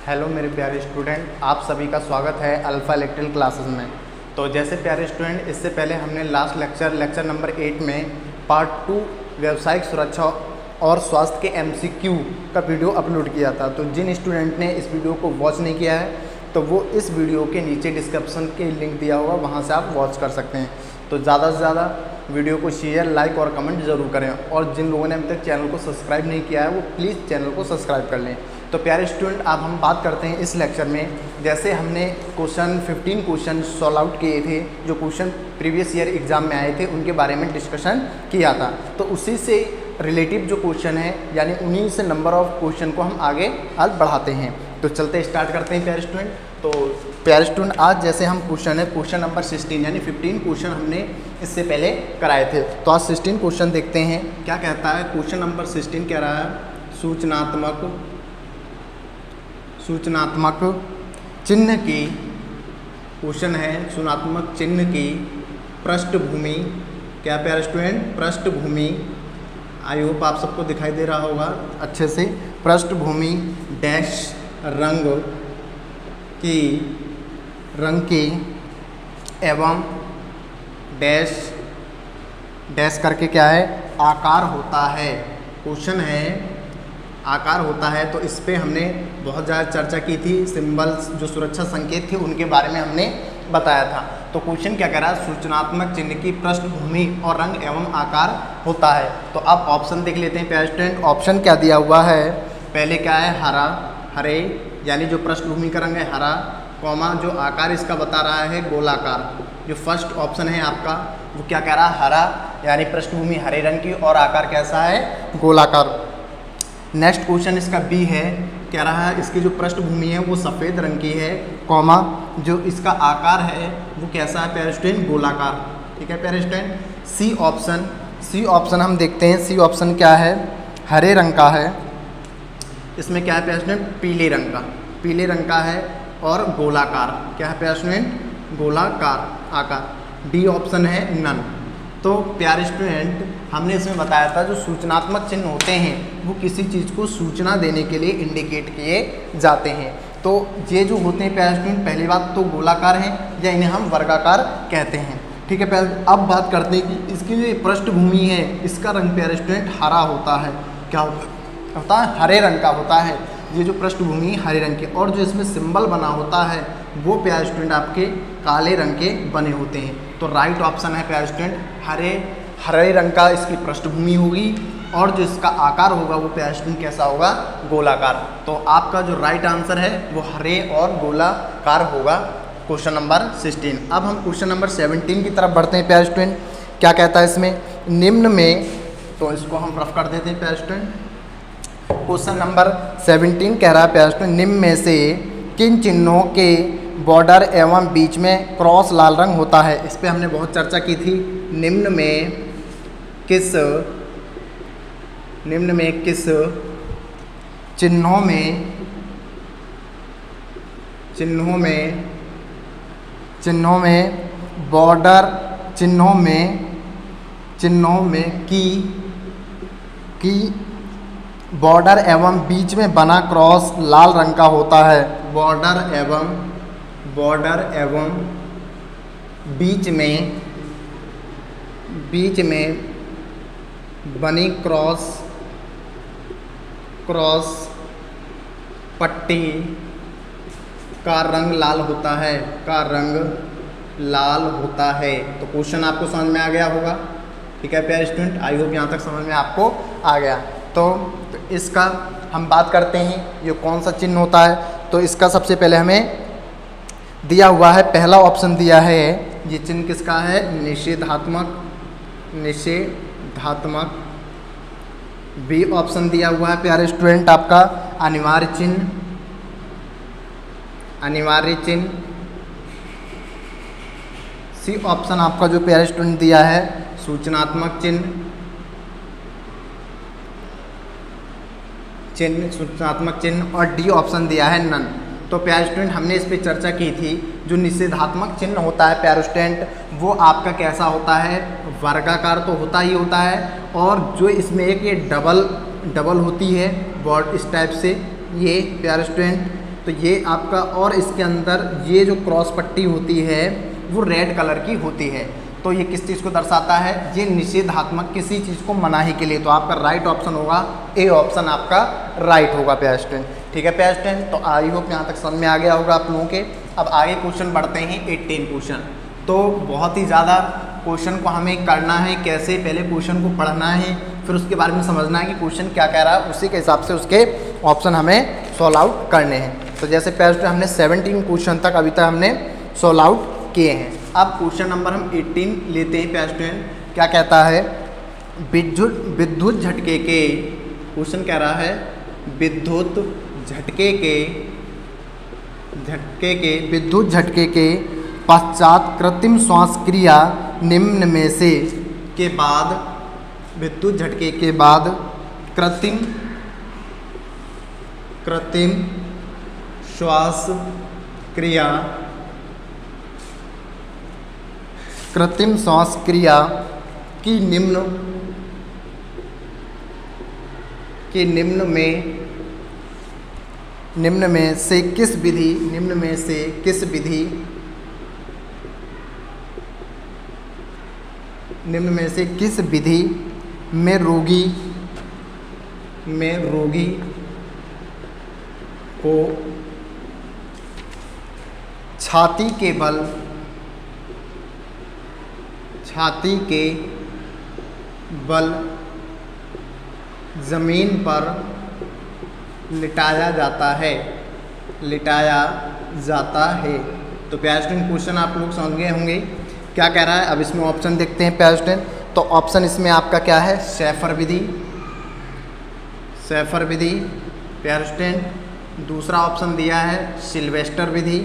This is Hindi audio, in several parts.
हेलो मेरे प्यारे स्टूडेंट, आप सभी का स्वागत है अल्फ़ा इलेक्ट्रिकल क्लासेस में। तो जैसे प्यारे स्टूडेंट, इससे पहले हमने लास्ट लेक्चर नंबर 8 में पार्ट 2 व्यावसायिक सुरक्षा और स्वास्थ्य के MCQ का वीडियो अपलोड किया था। तो जिन स्टूडेंट ने इस वीडियो को वॉच नहीं किया है तो वो इस वीडियो के नीचे डिस्क्रिप्शन के लिंक दिया होगा, वहाँ से आप वॉच कर सकते हैं। तो ज़्यादा से ज़्यादा वीडियो को शेयर, लाइक और कमेंट ज़रूर करें, और जिन लोगों ने अभी तक चैनल को सब्सक्राइब नहीं किया है वो प्लीज़ चैनल को सब्सक्राइब कर लें। तो प्यारे स्टूडेंट, अब हम बात करते हैं इस लेक्चर में। जैसे हमने 15 क्वेश्चन सॉल्व आउट किए थे, जो क्वेश्चन प्रीवियस ईयर एग्जाम में आए थे, उनके बारे में डिस्कशन किया था। तो उसी से रिलेटिव जो क्वेश्चन है, यानी उन्हीं से नंबर ऑफ क्वेश्चन को हम आगे आज बढ़ाते हैं। तो चलते स्टार्ट करते हैं प्यारे स्टूडेंट। तो प्यारे स्टूडेंट, आज जैसे हम क्वेश्चन नंबर 16 यानी 15 क्वेश्चन हमने इससे पहले कराए थे। तो आज 16 क्वेश्चन देखते हैं क्या कहता है। क्वेश्चन नंबर 16 कह रहा है सूचनात्मक चिन्ह की, क्वेश्चन है सूचनात्मक चिन्ह की पृष्ठभूमि। क्या प्यारे स्टूडेंट? पृष्ठभूमि। आई होप आप सबको दिखाई दे रहा होगा अच्छे से। पृष्ठभूमि डैश रंग की एवं डैश करके क्या है, आकार होता है। क्वेश्चन है आकार होता है। तो इस पे हमने बहुत ज़्यादा चर्चा की थी। सिंबल्स जो सुरक्षा संकेत थे उनके बारे में हमने बताया था। तो क्वेश्चन क्या कह रहा है, सूचनात्मक चिन्ह की पृष्ठभूमि और रंग एवं आकार होता है। तो अब ऑप्शन देख लेते हैं प्यारे स्टूडेंट। ऑप्शन क्या दिया हुआ है, पहले क्या है, हरे यानी जो पृष्ठभूमि का रंग है हरा, कॉमा जो आकार इसका बता रहा है गोलाकार। जो फर्स्ट ऑप्शन है आपका वो क्या कह रहा है, हरा यानी पृष्ठभूमि हरे रंग की और आकार कैसा है, गोलाकार। नेक्स्ट क्वेश्चन इसका बी है, कह रहा है इसकी जो पृष्ठभूमि है वो सफ़ेद रंग की है, कॉमा जो इसका आकार है वो कैसा है प्यारे स्टूडेंट, गोलाकार। ठीक है प्यारे स्टूडेंट। सी ऑप्शन हम देखते हैं। सी ऑप्शन क्या है, हरे रंग का है। इसमें क्या है प्यारे स्टूडेंट, पीले रंग का है और गोलाकार। क्या है प्यारे स्टूडेंट, गोलाकार आकार। डी ऑप्शन है नन। तो प्यारे स्टूडेंट, हमने इसमें बताया था जो सूचनात्मक चिन्ह होते हैं वो किसी चीज़ को सूचना देने के लिए इंडिकेट किए जाते हैं। तो ये जो होते हैं प्यारे स्टूडेंट, पहली बात तो गोलाकार हैं या इन्हें हम वर्गाकार कहते हैं। ठीक है प्यारे। अब बात करते हैं कि इसकी जो पृष्ठभूमि है इसका रंग प्यारे स्टूडेंट हरा होता है। क्या होता है, हरे रंग का होता है। ये जो पृष्ठभूमि हरे रंग की, और जो इसमें सिंबल बना होता है वो प्यारे स्टूडेंट आपके काले रंग के बने होते हैं। तो राइट ऑप्शन है प्यारे स्टूडेंट, हरे रंग का इसकी पृष्ठभूमि होगी और जो इसका आकार होगा वो प्यारे स्टूडेंट कैसा होगा, गोलाकार। तो आपका जो राइट आंसर है वो हरे और गोलाकार होगा, क्वेश्चन नंबर 16। अब हम क्वेश्चन नंबर 17 की तरफ बढ़ते हैं प्यारे स्टूडेंट। क्या कहता है इसमें, निम्न में, तो इसको हम रफ कर देते हैं प्यारे स्टूडेंट। क्वेश्चन नंबर 17 कह रहा है प्यारे स्टूडेंट, निम्न में से किन चिन्हों के बॉर्डर एवं बीच में क्रॉस लाल रंग होता है। इस पे हमने बहुत चर्चा की थी। निम्न में किस चिन्हों में बॉर्डर की बॉर्डर एवं बीच में बना क्रॉस लाल रंग का होता है। बॉर्डर एवं बीच में बनी क्रॉस पट्टी का रंग लाल होता है। तो क्वेश्चन आपको समझ में आ गया होगा। ठीक है प्यारे स्टूडेंट, आई होप यहाँ तक समझ में आपको आ गया। तो इसका हम बात करते हैं ये कौन सा चिन्ह होता है। तो इसका सबसे पहले हमें दिया हुआ है, पहला ऑप्शन दिया है, ये चिन्ह किसका है, निषेधात्मक। बी ऑप्शन दिया हुआ है प्यारे स्टूडेंट आपका अनिवार्य चिन्ह। सी ऑप्शन आपका जो प्यारे स्टूडेंट दिया है सूचनात्मक चिन्ह, और डी ऑप्शन दिया है नन। तो प्यारे स्टूडेंट, हमने इस पे चर्चा की थी। जो निषेधात्मक चिन्ह होता है प्यारे स्टूडेंट, वो आपका कैसा होता है, वर्गाकार तो होता ही होता है, और जो इसमें एक ये डबल होती है बॉर्ड इस टाइप से, ये प्यारे स्टूडेंट तो ये आपका, और इसके अंदर ये जो क्रॉस पट्टी होती है वो रेड कलर की होती है। तो ये किस चीज़ को दर्शाता है? ये निषेधात्मक किसी चीज़ को मनाही के लिए। तो आपका राइट ऑप्शन होगा ए ऑप्शन आपका राइट होगा प्यारे स्टूडेंट। ठीक है प्यारे स्टूडेंट, तो आई होप यहाँ तक समझ में आ गया होगा आप लोगों के। अब आगे क्वेश्चन बढ़ते हैं 18 क्वेश्चन। तो बहुत ही ज़्यादा क्वेश्चन को हमें करना है कैसे, पहले क्वेश्चन को पढ़ना है, फिर उसके बारे में समझना है कि क्वेश्चन क्या कह रहा है, उसी के हिसाब से उसके ऑप्शन हमें सॉल्व आउट करने हैं। तो जैसे प्यारे स्टूडेंट हमने 17 क्वेश्चन तक अभी तक हमने सॉल्व आउट किए हैं। अब क्वेश्चन नंबर हम 18 लेते हैं प्यारे स्टूडेंट। क्या कहता है? विद्युत झटके के, क्वेश्चन कह रहा है विद्युत झटके के पश्चात कृत्रिम श्वासक्रिया निम्न में से के बाद, विद्युत झटके के बाद कृत्रिम श्वासक्रिया की निम्न में से किस विधि में रोगी को छाती के बल जमीन पर लिटाया जाता है। तो प्यारे स्टूडेंट क्वेश्चन आप लोग समझ गए होंगे क्या कह रहा है। अब इसमें ऑप्शन देखते हैं प्यारे स्टूडेंट। तो ऑप्शन इसमें आपका क्या है? शेफर विधि प्यारे स्टूडेंट। दूसरा ऑप्शन दिया है सिल्वेस्टर विधि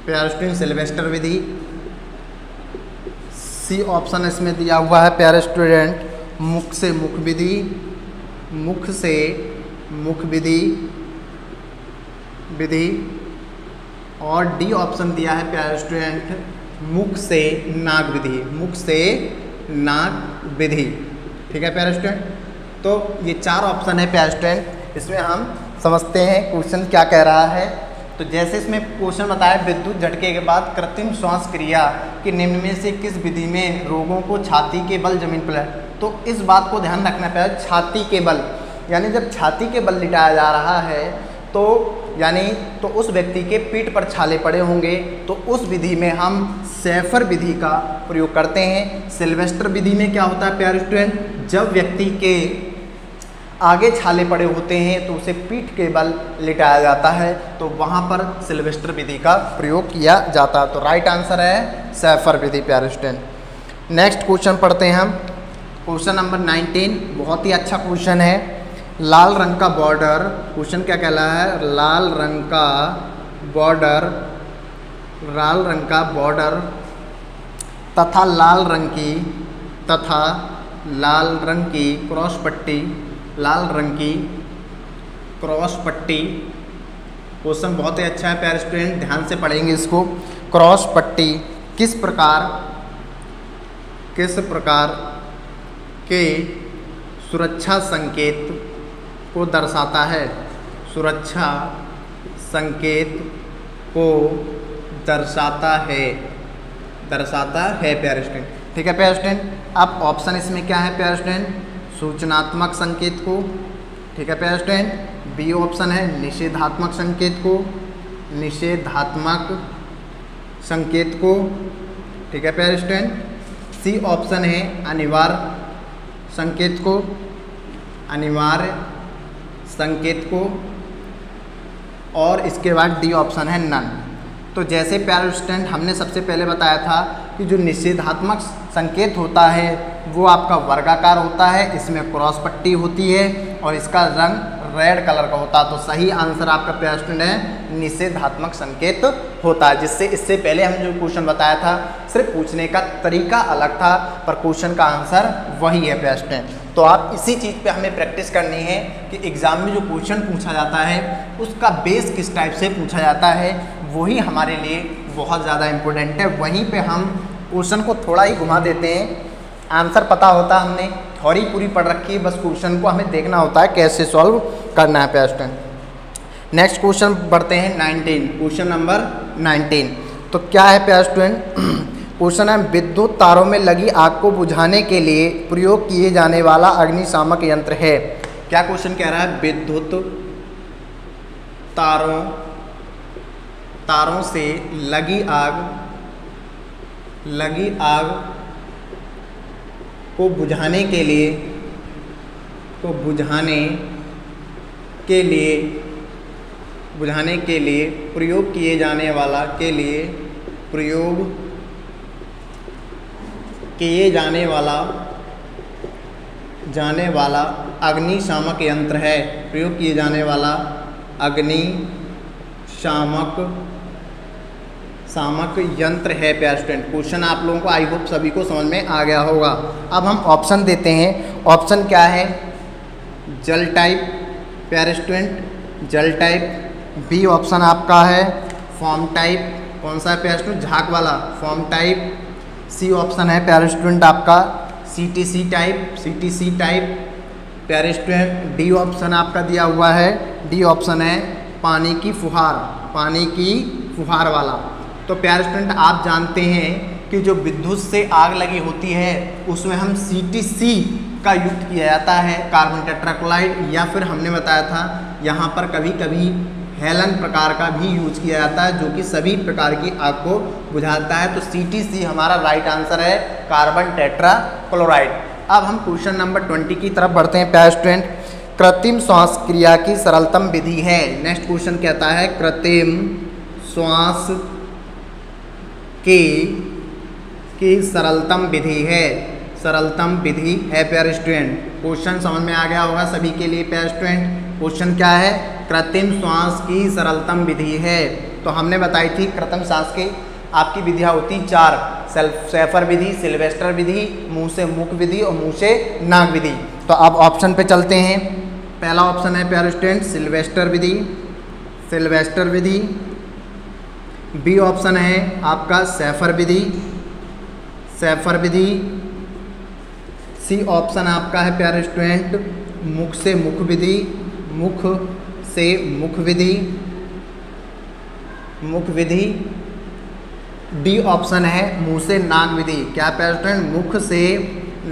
प्यारे स्टूडेंट, सिल्वेस्टर विधि। सी ऑप्शन इसमें दिया हुआ है प्यारे स्टूडेंट मुख से मुख विधि। और डी ऑप्शन दिया है प्यारे स्टूडेंट मुख से नाक विधि। ठीक है प्यारे स्टूडेंट, तो ये 4 ऑप्शन है प्यारे स्टूडेंट। इसमें हम समझते हैं क्वेश्चन क्या कह रहा है। तो जैसे इसमें क्वेश्चन बताया विद्युत झटके के बाद कृत्रिम श्वास क्रिया कि निम्न में से किस विधि में रोगों को छाती के बल जमीन पर, तो इस बात को ध्यान रखना पड़ेगा, छाती के बल, यानी जब छाती के बल लिटाया जा रहा है तो तो उस व्यक्ति के पीठ पर छाले पड़े होंगे, तो उस विधि में हम शेफर विधि का प्रयोग करते हैं। सिल्वेस्टर विधि में क्या होता है प्यारे स्टूडेंट? जब व्यक्ति के आगे छाले पड़े होते हैं तो उसे पीठ के बल लिटाया जाता है, तो वहाँ पर सिल्वेस्टर विधि का प्रयोग किया जाता है। तो राइट आंसर है शेफर विधि प्यारे स्टूडेंट। नेक्स्ट क्वेश्चन पढ़ते हैं हम, क्वेश्चन नंबर 19। बहुत ही अच्छा क्वेश्चन है। लाल रंग का बॉर्डर, क्वेश्चन क्या कहला है? लाल रंग का बॉर्डर तथा लाल रंग की क्रॉस पट्टी, क्वेश्चन बहुत ही अच्छा है प्यारे स्टूडेंट, ध्यान से पढ़ेंगे इसको। क्रॉस पट्टी किस प्रकार के सुरक्षा संकेत को दर्शाता है? सुरक्षा संकेत को दर्शाता है प्यारे स्टूडेंट। ठीक है प्यारे स्टूडेंट, अब ऑप्शन इसमें क्या है प्यारे स्टूडेंट? सूचनात्मक संकेत को। ठीक है प्यारे स्टूडेंट। बी ऑप्शन है निषेधात्मक संकेत को। ठीक है प्यारे स्टूडेंट। सी ऑप्शन है अनिवार्य संकेत को। और इसके बाद डी ऑप्शन है नन। तो जैसे प्यारे स्टूडेंट हमने सबसे पहले बताया था कि जो निषेधात्मक संकेत होता है वो आपका वर्गाकार होता है, इसमें क्रॉस पट्टी होती है और इसका रंग रेड कलर का होता है। तो सही आंसर आपका प्यारे स्टूडेंट है निषेधात्मक संकेत होता है। जिससे इससे पहले हम जो क्वेश्चन बताया था सिर्फ पूछने का तरीका अलग था, पर क्वेश्चन का आंसर वही है प्यारे स्टूडेंट। तो आप इसी चीज़ पे हमें प्रैक्टिस करनी है कि एग्ज़ाम में जो क्वेश्चन पूछा जाता है उसका बेस किस टाइप से पूछा जाता है, वही हमारे लिए बहुत ज़्यादा इम्पोर्टेंट है। वहीं पे हम क्वेश्चन को थोड़ा ही घुमा देते हैं आंसर पता होता, हमने थ्योरी पूरी पढ़ रखी है, बस क्वेश्चन को हमें देखना होता है कैसे सॉल्व करना है प्यारे स्टूडेंट। नेक्स्ट क्वेश्चन बढ़ते हैं 19, क्वेश्चन नंबर 19। तो क्या है प्यारे स्टूडेंट, क्वेश्चन है विद्युत तारों में लगी आग को बुझाने के लिए प्रयोग किए जाने वाला अग्निशामक यंत्र है। क्या क्वेश्चन कह रहा है, विद्युत तारों से लगी आग को बुझाने के लिए प्रयोग किए जाने वाला अग्निशामक यंत्र है। प्रयोग किए जाने वाला अग्निशामक यंत्र है प्यारे स्टूडेंट। क्वेश्चन आप लोगों को आई होप सभी को समझ में आ गया होगा। अब हम ऑप्शन देते हैं। ऑप्शन क्या है, जल टाइप प्यारे स्टूडेंट, जल टाइप। बी ऑप्शन आपका है फॉर्म टाइप, कौन सा है प्यारे स्टूडेंट, झाग वाला, फॉर्म टाइप। सी ऑप्शन है प्यारे स्टूडेंट आपका सीटीसी टाइप प्यारे स्टूडेंट। डी ऑप्शन आपका दिया हुआ है, डी ऑप्शन है पानी की फुहार वाला। तो प्यारे स्टूडेंट आप जानते हैं कि जो विद्युत से आग लगी होती है उसमें हम सीटीसी का युक्त किया जाता है, कार्बन टेट्राक्लोराइड, या फिर हमने बताया था यहाँ पर कभी कभी हेलन प्रकार का भी यूज किया जाता है जो कि सभी प्रकार की आग को बुझाता है। तो सीटीसी हमारा राइट आंसर है, कार्बन टेट्राक्लोराइड। अब हम क्वेश्चन नंबर 20 की तरफ बढ़ते हैं प्यारे स्टूडेंट। कृत्रिम श्वास क्रिया की सरलतम विधि है। नेक्स्ट क्वेश्चन कहता है कृत्रिम श्वास की सरलतम विधि है प्यारे स्टूडेंट। क्वेश्चन समझ में आ गया होगा सभी के लिए प्यारे स्टूडेंट। क्वेश्चन क्या है, कृत्रिम श्वास की सरलतम विधि है। तो हमने बताई थी कृत्रिम श्वास की आपकी विधियाँ होती 4, शेफर विधि, सिल्वेस्टर विधि, मुंह से मुख विधि और मुंह से नाक विधि। तो अब ऑप्शन पे चलते हैं। पहला ऑप्शन है प्यारे स्टूडेंट सिल्वेस्टर विधि। बी ऑप्शन है आपका शेफर विधि। सी ऑप्शन आपका है प्यारे स्टूडेंट मुख से मुख विधि। डी ऑप्शन है मुंह से नाक विधि। क्या प्यारे स्टूडेंट, मुख से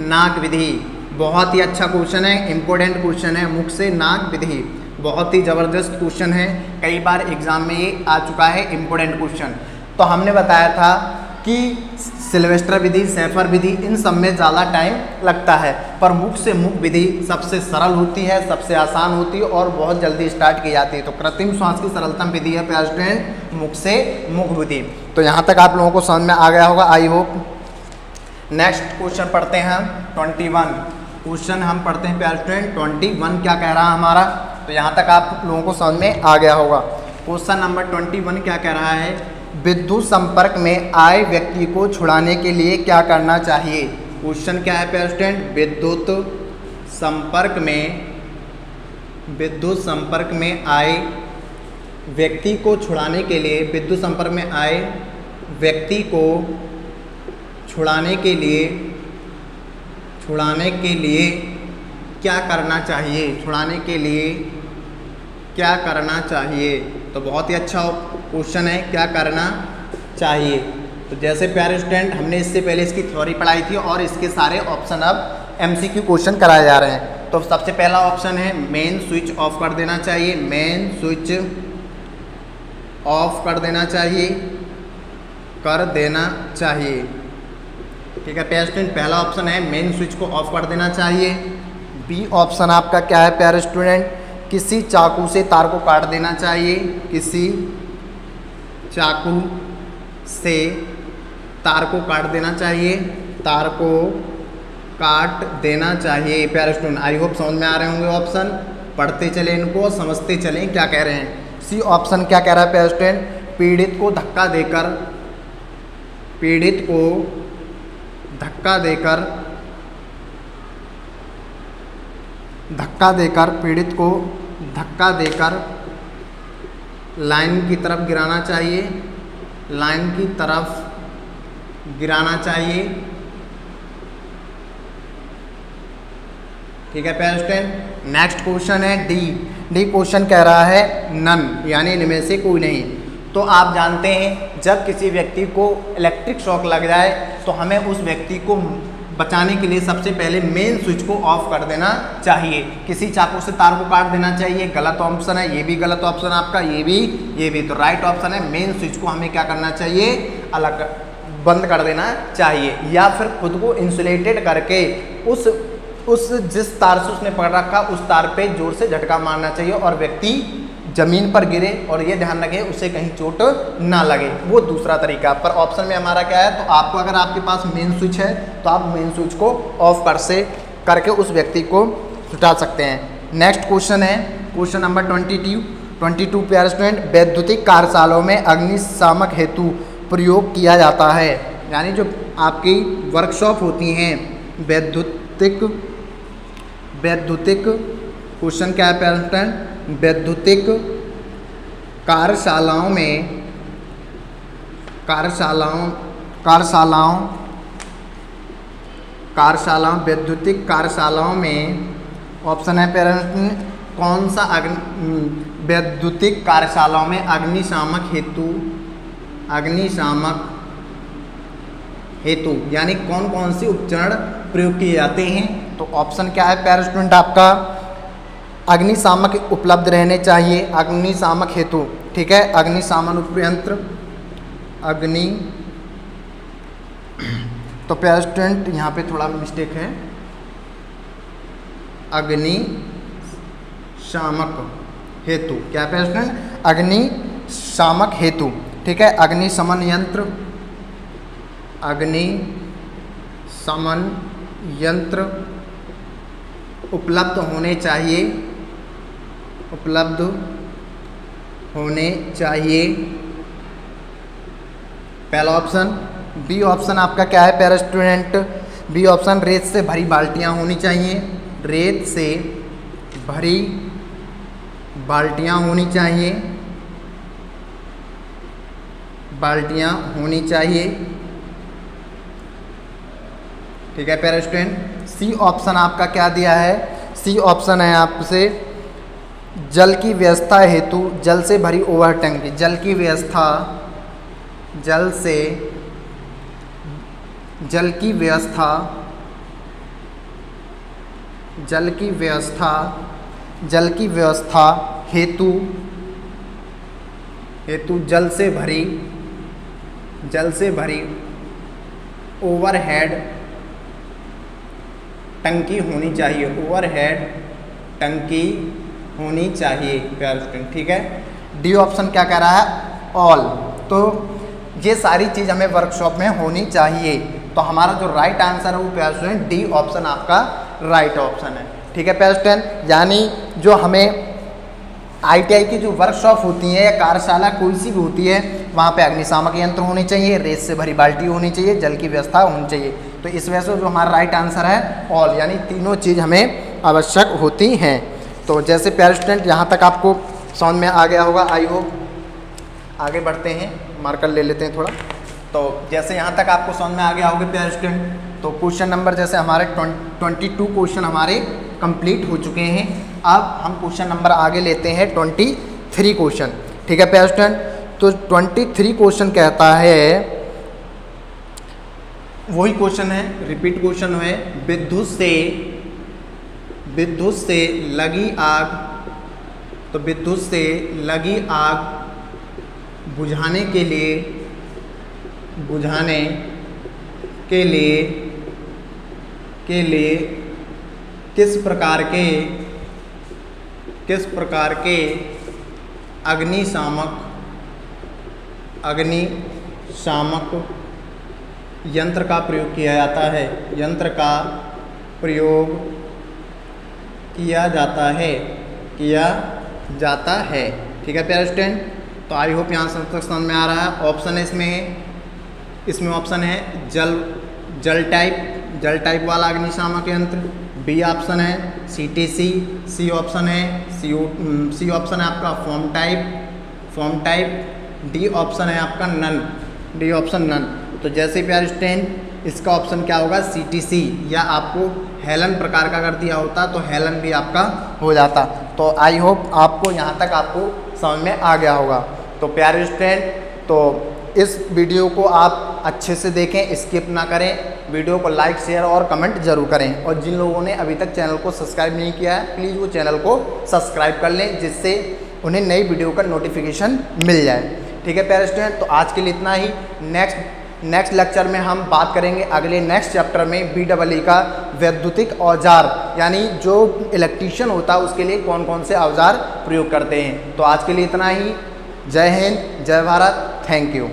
नाक विधि। बहुत ही अच्छा क्वेश्चन है, इंपॉर्टेंट क्वेश्चन है, मुख से नाक विधि। बहुत ही ज़बरदस्त क्वेश्चन है, कई बार एग्जाम में ये आ चुका है इंपॉर्टेंट क्वेश्चन। तो हमने बताया था कि सिल्वेस्टर विधि, शेफर विधि, इन सब में ज़्यादा टाइम लगता है, पर मुख से मुख विधि सबसे सरल होती है, सबसे आसान होती है और बहुत जल्दी स्टार्ट की जाती है। तो कृत्रिम श्वास की सरलतम विधि है प्यारे स्टूडेंट मुख से मुख विधि। तो यहाँ तक आप लोगों को समझ में आ गया होगा आई होप। नेक्स्ट क्वेश्चन पढ़ते हैं 21। क्वेश्चन हम पढ़ते हैं प्यारे स्टूडेंट 21 क्या कह रहा है हमारा। तो यहाँ तक आप लोगों को समझ में आ गया होगा। क्वेश्चन नंबर 21 क्या कह रहा है, विद्युत संपर्क में आए व्यक्ति को छुड़ाने के लिए क्या करना चाहिए। क्वेश्चन क्या है प्यारे स्टूडेंट, विद्युत संपर्क में आए व्यक्ति को छुड़ाने के लिए, विद्युत संपर्क में आए व्यक्ति को छुड़ाने के लिए क्या करना चाहिए। तो बहुत ही अच्छा क्वेश्चन है, क्या करना चाहिए। तो जैसे प्यारे स्टूडेंट हमने इससे पहले इसकी थ्योरी पढ़ाई थी और इसके सारे ऑप्शन अब एमसीक्यू क्वेश्चन कराए जा रहे हैं। तो सबसे पहला ऑप्शन है मेन स्विच ऑफ कर देना चाहिए, ठीक है प्यारे स्टूडेंट, पहला ऑप्शन है मेन स्विच को ऑफ कर देना चाहिए। बी ऑप्शन आपका क्या है प्यारे स्टूडेंट, किसी चाकू से तार को काट देना चाहिए, किसी चाकू से तार को काट देना चाहिए, प्यारे स्टूडेंट। आई होप समझ में आ रहे होंगे ऑप्शन, पढ़ते चले इनको, समझते चलें क्या कह रहे हैं। सी ऑप्शन क्या कह रहा है प्यारे स्टूडेंट, पीड़ित को धक्का देकर लाइन की तरफ गिराना चाहिए, ठीक है प्यारे स्टूडेंट। नेक्स्ट क्वेश्चन है डी क्वेश्चन कह रहा है नन, यानी इनमें से कोई नहीं। तो आप जानते हैं जब किसी व्यक्ति को इलेक्ट्रिक शॉक लग जाए तो हमें उस व्यक्ति को बचाने के लिए सबसे पहले मेन स्विच को ऑफ कर देना चाहिए। किसी चाकू से तार को काट देना चाहिए, गलत ऑप्शन है, ये भी गलत ऑप्शन है आपका, ये भी। तो राइट ऑप्शन है मेन स्विच को हमें क्या करना चाहिए, अलग बंद कर देना चाहिए, या फिर खुद को इंसुलेटेड करके उस जिस तार से उसने पकड़ रखा उस तार पे जोर से झटका मारना चाहिए और व्यक्ति जमीन पर गिरे, और ये ध्यान रखें उसे कहीं चोट ना लगे, वो दूसरा तरीका। पर ऑप्शन में हमारा क्या है, तो आपको अगर आपके पास मेन स्विच है तो आप मेन स्विच को ऑफ करके उस व्यक्ति को छुटा सकते हैं। नेक्स्ट क्वेश्चन है क्वेश्चन नंबर 22 प्यारे स्टूडेंट, वैद्युतिक कार्यशालाओं में अग्निशामक हेतु प्रयोग किया जाता है, यानी जो आपकी वर्कशॉप होती हैं वैद्युतिक क्वेश्चन क्या है प्यारे स्टूडेंट, वैद्युतिक कार्यशालाओं वैद्युतिक कार्यशालाओं में ऑप्शन है पेरेंट कौन सा वैद्युतिक कार्यशालाओं में अग्निशामक हेतु यानी कौन कौन सी उपकरण प्रयोग किए जाते हैं। तो ऑप्शन क्या है प्यारे स्टूडेंट आपका, अग्निशामक उपलब्ध रहने चाहिए, अग्निशामक हेतु, ठीक है, अग्निशामन उपयंत्र तो प्यारे स्टूडेंट यहाँ पे थोड़ा मिस्टेक है, अग्निशामक हेतु, क्या है प्यारे स्टूडेंट, अग्निशामक हेतु, ठीक है, अग्निशमन यंत्र उपलब्ध होने चाहिए, पहला ऑप्शन। बी ऑप्शन आपका क्या है प्यारे स्टूडेंट, बी ऑप्शन रेत से भरी बाल्टियां होनी चाहिए, रेत से भरी बाल्टियां होनी चाहिए, ठीक है प्यारे स्टूडेंट। सी ऑप्शन आपका क्या दिया है, सी ऑप्शन है आपसे जल की व्यवस्था हेतु, जल से भरी ओवर टंकी, जल की व्यवस्था हेतु जल से भरी ओवरहेड टंकी होनी चाहिए, प्यारे स्टूडेंट, ठीक है। डी ऑप्शन क्या कह रहा है, ऑल। तो ये सारी चीज़ हमें वर्कशॉप में होनी चाहिए, तो हमारा जो राइट आंसर है वो प्यारे स्टूडेंट डी ऑप्शन आपका राइट ऑप्शन है, ठीक है प्यारे स्टूडेंट। यानी जो हमें ITI की जो वर्कशॉप होती है या कार्यशाला कोई सी भी होती है वहाँ पे अग्निशामक यंत्र होने चाहिए, रेत से भरी बाल्टी होनी चाहिए, जल की व्यवस्था होनी चाहिए। तो इस वजह से जो हमारा राइट आंसर है ऑल, यानी तीनों चीज़ हमें आवश्यक होती हैं। तो जैसे प्यारे स्टूडेंट यहाँ तक आपको समझ में आ गया होगा, आई होप। आगे बढ़ते हैं, मार्कर ले लेते हैं थोड़ा। तो जैसे यहाँ तक आपको समझ में आ गया होगा प्यारे स्टूडेंट, तो क्वेश्चन नंबर जैसे हमारे 22 क्वेश्चन हमारे कंप्लीट हो चुके हैं। अब हम क्वेश्चन नंबर आगे लेते हैं 23 क्वेश्चन, ठीक है प्यारे स्टूडेंट। तो 23 क्वेश्चन कहता है, वही क्वेश्चन है, रिपीट क्वेश्चन है, विद्युत से लगी आग, तो विद्युत से लगी आग बुझाने के लिए किस प्रकार के अग्निशामक यंत्र का प्रयोग किया जाता है, किया जाता है, ठीक है प्यारे स्टूडेंट। तो आई होप यहाँ से तक समझ में आ रहा है। ऑप्शन है इसमें ऑप्शन है जल टाइप वाला अग्निशामक यंत्र, बी ऑप्शन है CTC, सी ऑप्शन है सी ऑप्शन है आपका फॉर्म टाइप, डी ऑप्शन है आपका नन। तो जैसे प्यारे स्टूडेंट इसका ऑप्शन क्या होगा, CTC, या आपको हेलन प्रकार का अगर दिया होता तो हेलन भी आपका हो जाता। तो आई होप आपको यहाँ तक आपको समझ में आ गया होगा। तो प्यारे स्टूडेंट, तो इस वीडियो को आप अच्छे से देखें, स्किप ना करें, वीडियो को लाइक शेयर और कमेंट जरूर करें। और जिन लोगों ने अभी तक चैनल को सब्सक्राइब नहीं किया है, प्लीज़ वो चैनल को सब्सक्राइब कर लें, जिससे उन्हें नई वीडियो का नोटिफिकेशन मिल जाए। ठीक है प्यारे स्टूडेंट, तो आज के लिए इतना ही। नेक्स्ट लेक्चर में हम बात करेंगे अगले नेक्स्ट चैप्टर में BEE का वैद्युतिक औजार, यानी जो इलेक्ट्रीशियन होता है उसके लिए कौन कौन से औजार प्रयोग करते हैं। तो आज के लिए इतना ही। जय हिंद, जय भारत, थैंक यू।